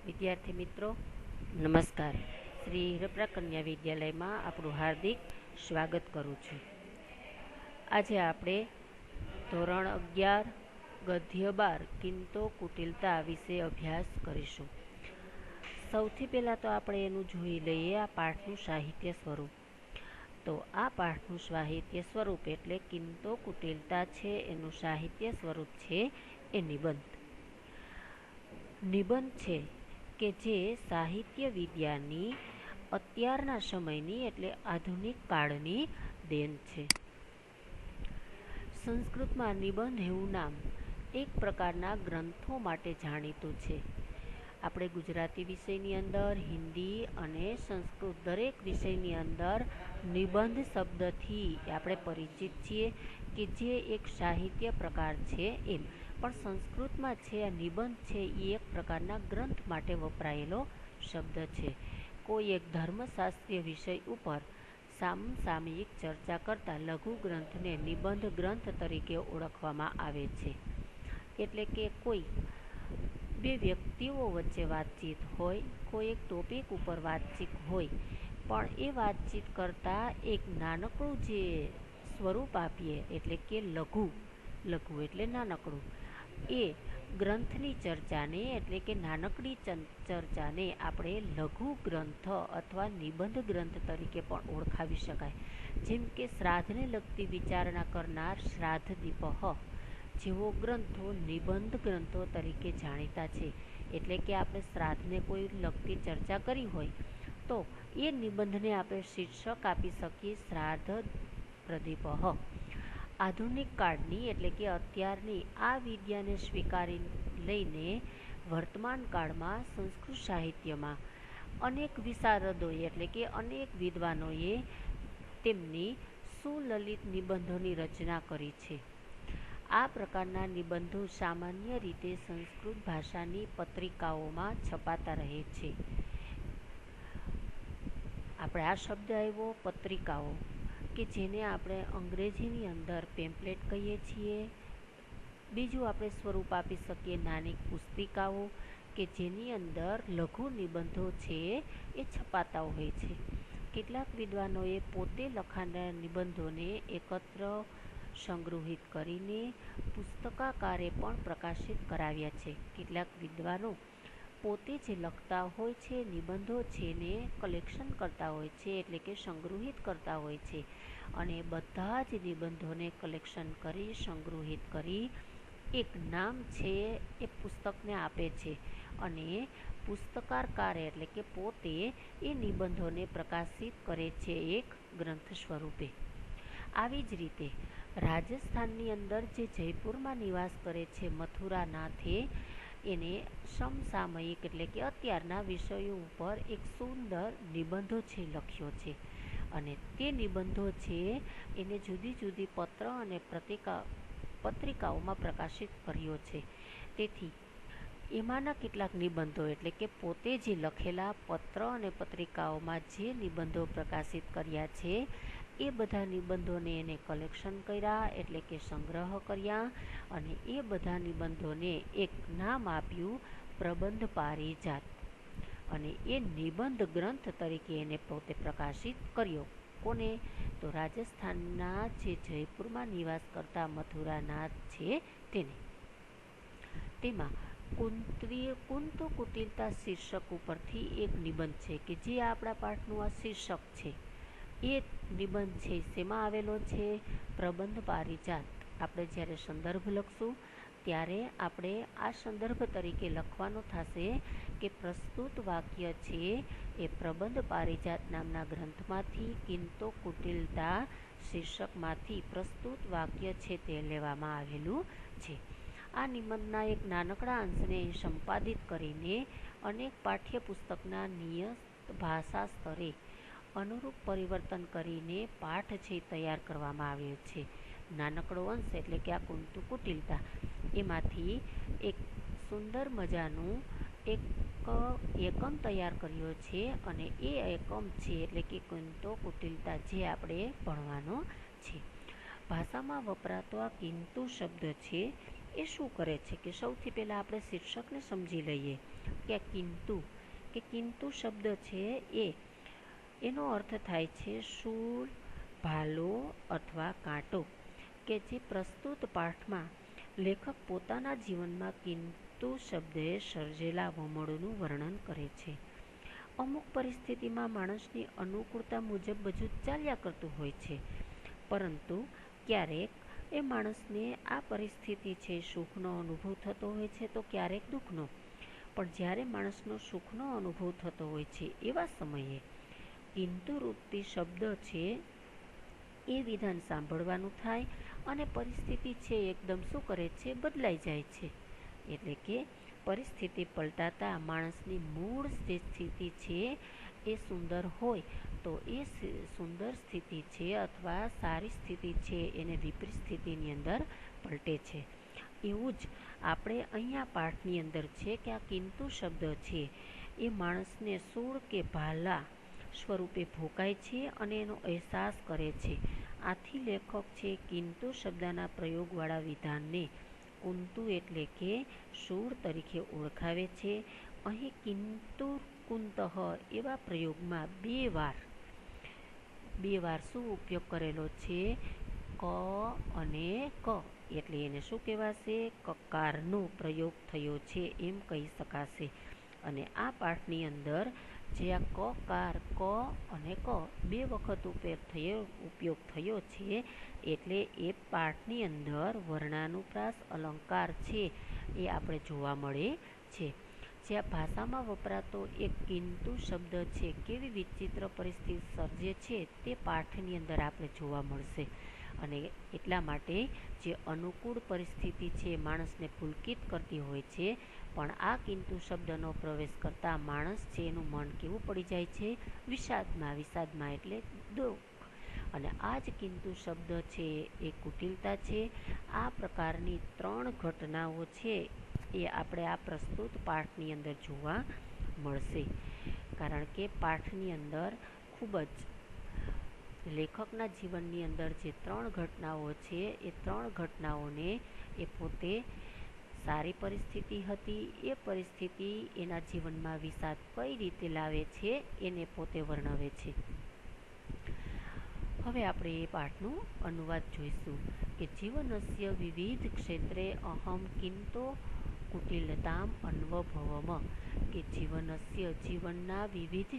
વિદ્યાર્થી મિત્રો નમસ્કાર. શ્રી હિરપરા કન્યા વિદ્યાલયમાં આપણું હાર્દિક સ્વાગત કરું છું. આજે આપણે ધોરણ 11 ગદ્ય 12 કિંતો કુટિલતા વિશે અભ્યાસ કરીશું. સૌથી પહેલાં તો આપણે એનું જોઈ લઈએ આ પાઠનું સાહિત્ય સ્વરૂપ. તો આ પાઠનું સાહિત્ય સ્વરૂપ એટલે કિંતો કુટિલતા છે, એનું સાહિત્ય સ્વરૂપ છે એ નિબંધ. નિબંધ છે કે જે સાહિત્ય વિદ્યાની અત્યારના સમયની એટલે આધુનિક કાળની દેન છે. સંસ્કૃતમાં નિબંધ એવું નામ એક પ્રકારના ગ્રંથો માટે જાણીતું છે. આપણે ગુજરાતી વિષયની અંદર, હિન્દી અને સંસ્કૃત દરેક વિષયની અંદર નિબંધ શબ્દથી આપણે પરિચિત છીએ કે જે એક સાહિત્ય પ્રકાર છે એમ. પણ સંસ્કૃતમાં છે આ નિબંધ છે એ એક પ્રકારના ગ્રંથ માટે વપરાયેલો શબ્દ છે. કોઈ એક ધર્મશાસ્ત્રીય વિષય ઉપર સામસામયિક ચર્ચા કરતા લઘુ ગ્રંથને નિબંધ ગ્રંથ તરીકે ઓળખવામાં આવે છે. એટલે કે કોઈ બે વ્યક્તિઓ વચ્ચે વાતચીત હોય, કોઈ એક ટોપિક ઉપર વાતચીત હોય, પણ એ વાતચીત કરતાં એક નાનકડું જે સ્વરૂપ આપીએ એટલે કે લઘુ એટલે નાનકડું, એ ગ્રંથની ચર્ચાને એટલે કે નાનકડી ચર્ચાને આપણે લઘુ ગ્રંથ અથવા નિબંધ ગ્રંથ તરીકે પણ ઓળખાવી શકાય. જેમ કે શ્રાદ્ધને લગતી વિચારણા કરનાર શ્રાદ્ધ દીપહ જેવો ગ્રંથો નિબંધ ગ્રંથો તરીકે જાણીતા છે. એટલે કે આપણે શ્રાદ્ધને કોઈ લગતી ચર્ચા કરી હોય તો એ નિબંધને આપણે શીર્ષક આપી શકીએ શ્રાદ્ધ પ્રદીપહ. આધુનિક કાળની એટલે કે અત્યારની આ વિદ્યાને સ્વીકારી લઈને વર્તમાન કાળમાં સંસ્કૃત સાહિત્યમાં અનેક વિશારદોએ એટલે કે અનેક વિદ્વાનોએ તેમની સુલલિત નિબંધોની રચના કરી છે. આ પ્રકારના નિબંધો સામાન્ય રીતે સંસ્કૃત ભાષાની પત્રિકાઓમાં છપાતા રહે છે. આપણે આ શબ્દ આવ્યો પત્રિકાઓ, કે જેને આપણે અંગ્રેજીની અંદર પેમ્પલેટ કહીએ છીએ. બીજું આપણે સ્વરૂપ આપી શકીએ નાની પુસ્તિકાઓ, કે જેની અંદર લઘુ નિબંધો છે એ છપાતા હોય છે. કેટલાક વિદ્વાનોએ પોતે લખાણના નિબંધોને એકત્ર સંગ્રહિત કરીને પુસ્તકાકારે પણ પ્રકાશિત કરાવ્યા છે. કેટલાક વિદ્વાનો પોતે જે લખતા હોય છે નિબંધો છે ને કલેક્શન કરતા હોય છે એટલે કે સંગ્રહિત કરતા હોય છે, અને બધા જ નિબંધોને કલેક્શન કરી સંગ્રહિત કરી એક નામ છે એ પુસ્તકને આપે છે, અને પુસ્તકાકાર એટલે કે પોતે એ નિબંધોને પ્રકાશિત કરે છે એક ગ્રંથ સ્વરૂપે. આવી જ રીતે રાજસ્થાનની અંદર જે જયપુરમાં નિવાસ કરે છે મથુરાનાથે એને સમસામયિક એટલે કે અત્યારના વિષયો ઉપર એક સુંદર નિબંધો છે લખ્યો છે, અને તે નિબંધો છે એને જુદી જુદી પત્ર અને પત્રિકાઓમાં પ્રકાશિત કર્યો છે. તેથી એમાંના કેટલાક નિબંધો એટલે કે પોતે જે લખેલા પત્ર અને પત્રિકાઓમાં જે નિબંધો પ્રકાશિત કર્યા છે એ બધા નિબંધોને એને કલેક્શન કર્યા એટલે કે સંગ્રહ કર્યા, અને એ બધા નિબંધોને એક નામ આપ્યું પ્રબંધ પારિજાત, અને એ નિબંધ ગ્રંથ તરીકે એને પોતે પ્રકાશિત કર્યો. કોને? તો રાજસ્થાનના જે જયપુરમાં નિવાસ કરતા મથુરાનાથ છે તેને. તેમાં કુંતો કુટિલતા શીર્ષક ઉપરથી એક નિબંધ છે કે જે આપણા પાઠનું આ શીર્ષક છે. એ નિબંધ છે શેમાં આવેલો છે? પ્રબંધ પારિજાત. આપણે જ્યારે સંદર્ભ લખશું ત્યારે આપણે આ સંદર્ભ તરીકે લખવાનો થશે કે પ્રસ્તુત વાક્ય છે એ પ્રબંધ પારિજાત નામના ગ્રંથમાંથી કિંતો કુટિલતા શીર્ષકમાંથી પ્રસ્તુત વાક્ય છે તે લેવામાં આવેલું છે. આ નિબંધના એક નાનકડા અંશને સંપાદિત કરીને અનેક પાઠ્યપુસ્તકના નિયત ભાષા સ્તરે અનુરૂપ પરિવર્તન કરીને પાઠ છે તૈયાર કરવામાં આવ્યો છે. નાનકડો અંશ એટલે કે આ કુંતો કુટિલતા એમાંથી એક સુંદર મજાનું એક એકમ તૈયાર કર્યો છે, અને એ એકમ છે એટલે કે કિંતો કુટિલતા જે આપણે ભણવાનો છે. ભાષામાં વપરાતો આ કિંતુ શબ્દ છે એ શું કરે છે કે સૌથી પહેલાં આપણે શીર્ષકને સમજી લઈએ કે કિંતુ શબ્દ છે એનો અર્થ થાય છે શૂળ, ભાલો અથવા કાંટો, કે જે પ્રસ્તુત પાઠમાં લેખક પોતાના જીવનમાં કિંતુ શબ્દે સર્જેલા વમળનું વર્ણન કરે છે. અમુક પરિસ્થિતિમાં માણસની અનુકૂળતા મુજબ બધું ચાલ્યા કરતું હોય છે, પરંતુ ક્યારેક એ માણસને આ પરિસ્થિતિ છે સુખનો અનુભવ થતો હોય છે તો ક્યારેક દુઃખનો. પણ જ્યારે માણસનો સુખનો અનુભવ થતો હોય છે એવા સમયે કિંતુ રૂપી શબ્દ છે એ વિધાન સાંભળવાનું થાય અને પરિસ્થિતિ છે એકદમ શું કરે છે, બદલાઈ જાય છે. એટલે કે પરિસ્થિતિ પલટાતા માણસની મૂળ જે સ્થિતિ છે એ સુંદર હોય તો એ સુંદર સ્થિતિ છે અથવા સારી સ્થિતિ છે એને વિપરીત સ્થિતિની અંદર પલટે છે. એવું જ આપણે અહીંયા પાઠની અંદર છે કે આ કિંતુ શબ્દ છે એ માણસને શૂળ કે ભાલા સ્વરૂપે ભોકાય છે અને એનો અહેસાસ કરે છે. આથી લેખક છે કિંતુ શબ્દના પ્રયોગવાળા વિધાનને કુંતુ એટલે કે શૂળ તરીકે ઓળખાવે છે. અહીં કિંતુ કુંતઃ એવા પ્રયોગમાં બે વાર શું ઉપયોગ કરેલો છે, ક અને ક, એટલે એને શું કહેવાશે, કકારનો પ્રયોગ થયો છે એમ કહી શકાશે. અને આ પાઠની અંદર જે આ કકાર ક અને ક બે વખત ઉપયોગ થયો છે એટલે એ પાઠની અંદર વર્ણાનુપ્રાસ અલંકાર છે એ આપણે જોવા મળે છે. જે આ ભાષામાં વપરાતો એક કિંતુ શબ્દ છે કેવી વિચિત્ર પરિસ્થિતિ સર્જે છે તે પાઠની અંદર આપણે જોવા મળશે. અને એટલા માટે જે અનુકૂળ પરિસ્થિતિ છે માણસને પુલકિત કરતી હોય છે, પણ આ કિંતુ શબ્દનો પ્રવેશ કરતાં માણસ છે એનું મન કેવું પડી જાય છે, વિષાદમાં એટલે દુઃખ. અને આ જ કિંતુ શબ્દ છે એ કુટિલતા છે. આ પ્રકારની 3 ઘટનાઓ છે એ આપણે આ પ્રસ્તુત પાઠની અંદર જોવા મળશે. કારણ કે પાઠની અંદર ખૂબ જ લેખકના જીવનની અંદર જે 3 ઘટનાઓ છે એ 3 ઘટનાઓને એ પોતે સારી પરિસ્થિતિ હતી એ પરિસ્થિતિ એના જીવનમાં વિષાદ કઈ રીતે લાવે છે એને પોતે વર્ણવે છે. હવે આપણે એ પાઠનું અનુવાદ જોઈશું કે જીવનસ્ય વિવિધ ક્ષેત્રે અહમ કિંતો કુટિલતામ અન્વભવમ, કે જીવનના વિવિધ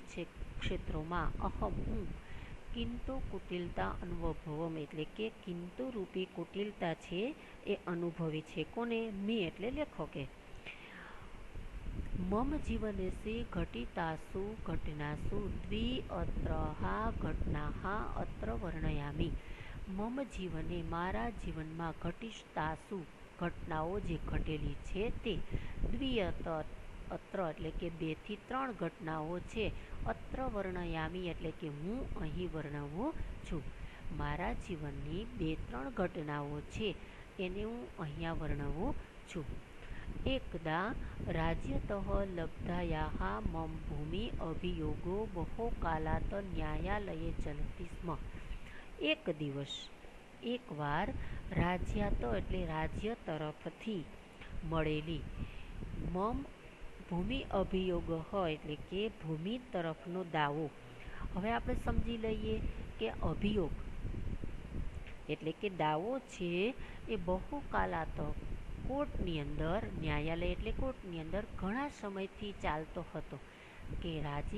ક્ષેત્રોમાં અહમ હું કિંતો કુટિલતા અનુભવમ એટલે કે કિંતુ રૂપી કુટિલતા છે એ અનુભવી છે. કોને? મેં એટલે લેખકે. મમ જીવનેસી ઘટિતાસુ ઘટનાસુ દ્વિઅત્રહા ઘટનાહા અત્ર વર્ણયામિ. મમ જીવને મારા જીવનમાં ઘટિતાસુ ઘટનાઓ જે ઘટેલી છે તે દ્વિઅત્ર એટલે કે 2 થી 3 ઘટનાઓ છે. અત્ર વર્ણયામી એટલે કે હું અહીં વર્ણવું છું. મારા જીવનની 2-3 ઘટનાઓ છે એને હું અહીંયા વર્ણવું છું. એકદા રાજ્યતઃ લબ્ધાયાઃ મમ ભૂમિ અભિયોગો બહો કાલાત ન્યાયાલયે ચલતિ સ્મ. એકવાર રાજ્યાત એટલે રાજ્ય તરફથી મળેલી મમ ભૂમિ અભિયોગ એટલે કે ભૂમિ તરફનો દાવો. હવે આપણે સમજી લઈએ કે અભિયોગ એટલે કે દાવો છે એ બહુ કાલાત કોર્ટની અંદર, ન્યાયાલય એટલે કોર્ટની અંદર ઘણા સમયથી ચાલતો હતો. કે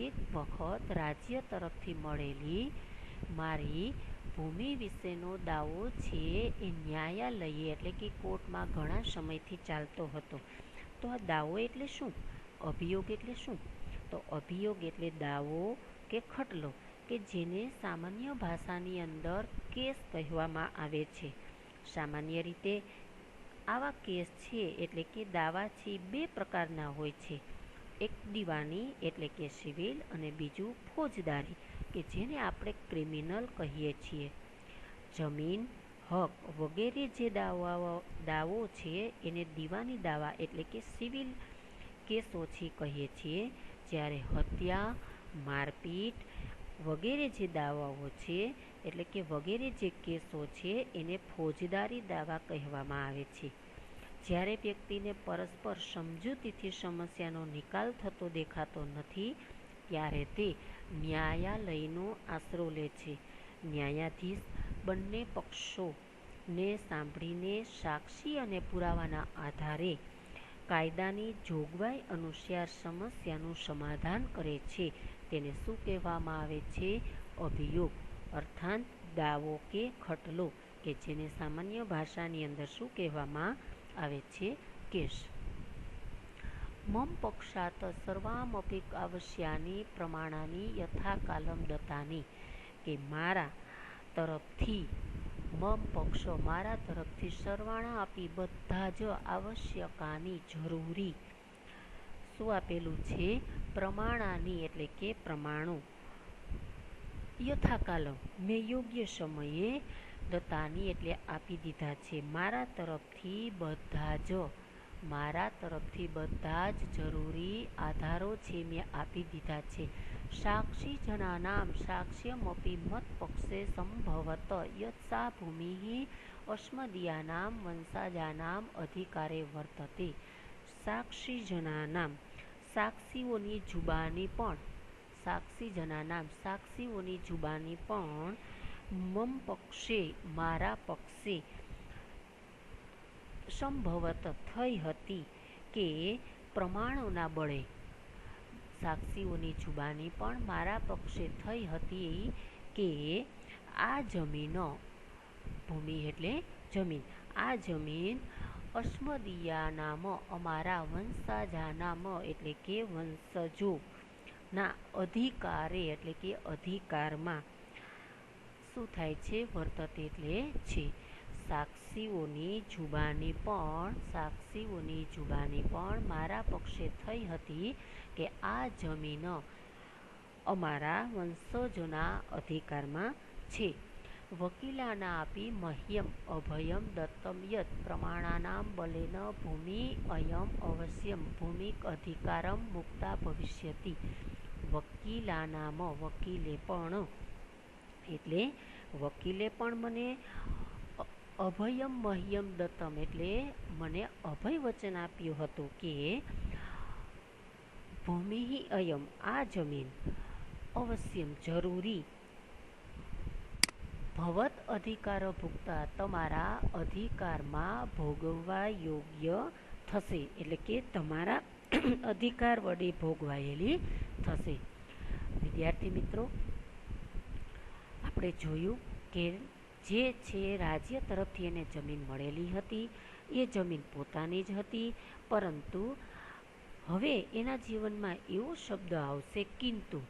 એક વખત રાજ્ય તરફથી મળેલી મારી ભૂમિ વિશેનો દાવો છે એ ન્યાયાલયે એટલે કે કોર્ટમાં ઘણા સમયથી ચાલતો હતો. તો આ દાવો એટલે શું? અભિયોગ એટલે શું? તો અભિયોગ એટલે દાવો કે ખટલો કે જેને સામાન્ય ભાષાની અંદર કેસ કહેવામાં આવે છે. સામાન્ય રીતે આવા કેસ છે એટલે કે દાવા છે 2 પ્રકારના હોય છે. એક દીવાની એટલે કે સિવિલ અને બીજું ફોજદારી કે જેને આપણે ક્રિમિનલ કહીએ છીએ. જમીન, હક વગેરે જે દાવો છે એને દીવાની દાવા એટલે કે સિવિલ કેસો કહીએ છીએ. જ્યારે હત્યા, મારપીટ વગેરે જે દાવાઓ છે એટલે કે વગેરે જે કેસો છે એને ફોજદારી દાવા કહેવામાં આવે છે. જ્યારે વ્યક્તિને પરસ્પર સમજૂતીથી સમસ્યાનો નિકાલ થતો દેખાતો નથી ત્યારે તે ન્યાયાલયનો આશરો લે છે. ન્યાયાધીશ બંને પક્ષોને સાંભળીને સાક્ષી અને પુરાવાના આધારે કાયદાની જોગવાઈ અનુસાર સમસ્યાનું સમાધાન કરે છે. તેને શું કહેવામાં આવે છે? અભિયોગ અર્થાત દાવો કે ખટલો, કે જેને સામાન્ય ભાષાની અંદર શું કહેવામાં આવે છે? કેસ. મમ પક્ષાત સર્વામપી આવશ્યાની પ્રમાણાની યથાકાલમ દત્તાની, કે મારા તરફથી મમ પક્ષ મારા તરફથી સર્વાણા આપી બધા જ આવશ્યકાની જરૂરી શું આપેલું છે? પ્રમાણાની એટલે કે પ્રમાણો યથાકાલમ મેં યોગ્ય સમયે દત્તાની એટલે આપી દીધા છે. મારા તરફથી બધા જ જરૂરી આધારો છે મેં આપી દીધા છે. સાક્ષી જનાનામ સાક્ષ્યમપી મત પક્ષે સંભવત યત સા ભૂમિ અસ્મદીયાનામ વંશાજાનામ અધિકારે વર્તતે. સાક્ષી જનાનામ સાક્ષીઓની જુબાની પણ મમ પક્ષે મારા પક્ષે સંભવત થઈ હતી કે પ્રમાણોના બળે. સાક્ષીઓની જુબાની પણ મારા પક્ષે થઈ હતી કે આ જમીન, ભૂમિ એટલે જમીન, આ જમીન અસ્મદીયાનામ અમારા વંશાજાનામ એટલે કે વંશજોના અધિકારે એટલે કે અધિકારમાં શું થાય છે? વર્તતે એટલે છે. સાક્ષીઓની જુબાની પણ મારા પક્ષે થઈ હતી કે આ જમીન અમારા વંશજોના અધિકારમાં છે. વકીલાના આપી મહ્યમ અભયમ દત્તમ યત પ્રમાણાનામ બલેન ભૂમિ અયમ અવશ્યમ ભૂમિક અધિકારમ મુક્તા ભવિષ્યતિ. વકીલાનામ વકીલે પણ મને અભયમ મહ્યમ દત્તમ એટલે મને અભય વચન આપ્યું હતું કે ભૂમિ અયમ આ જમીન અવશ્યમ જરૂરી ભવત અધિકાર ભુક્તા તમારા અધિકારમાં ભોગવવા યોગ્ય થશે, એટલે કે તમારા અધિકાર વડે ભોગવાયેલી થશે. વિદ્યાર્થી મિત્રો, આપણે જોયું કે જે છે રાજ્ય તરફથી એને જમીન મળેલી હતી, એ જમીન પોતાની જ હતી, પરંતુ હવે એના જીવનમાં એવો શબ્દ આવશે કિંતુ,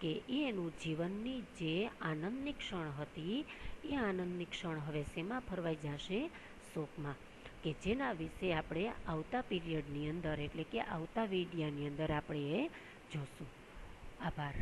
કે એનું જીવનની જે આનંદની ક્ષણ હતી એ આનંદની ક્ષણ હવે શેમાં ફરવાઈ જશે? શોકમાં. કે જેના વિશે આપણે આવતા પીરિયડની અંદર એટલે કે આવતા વિડિયાની અંદર આપણે જોશું. આભાર.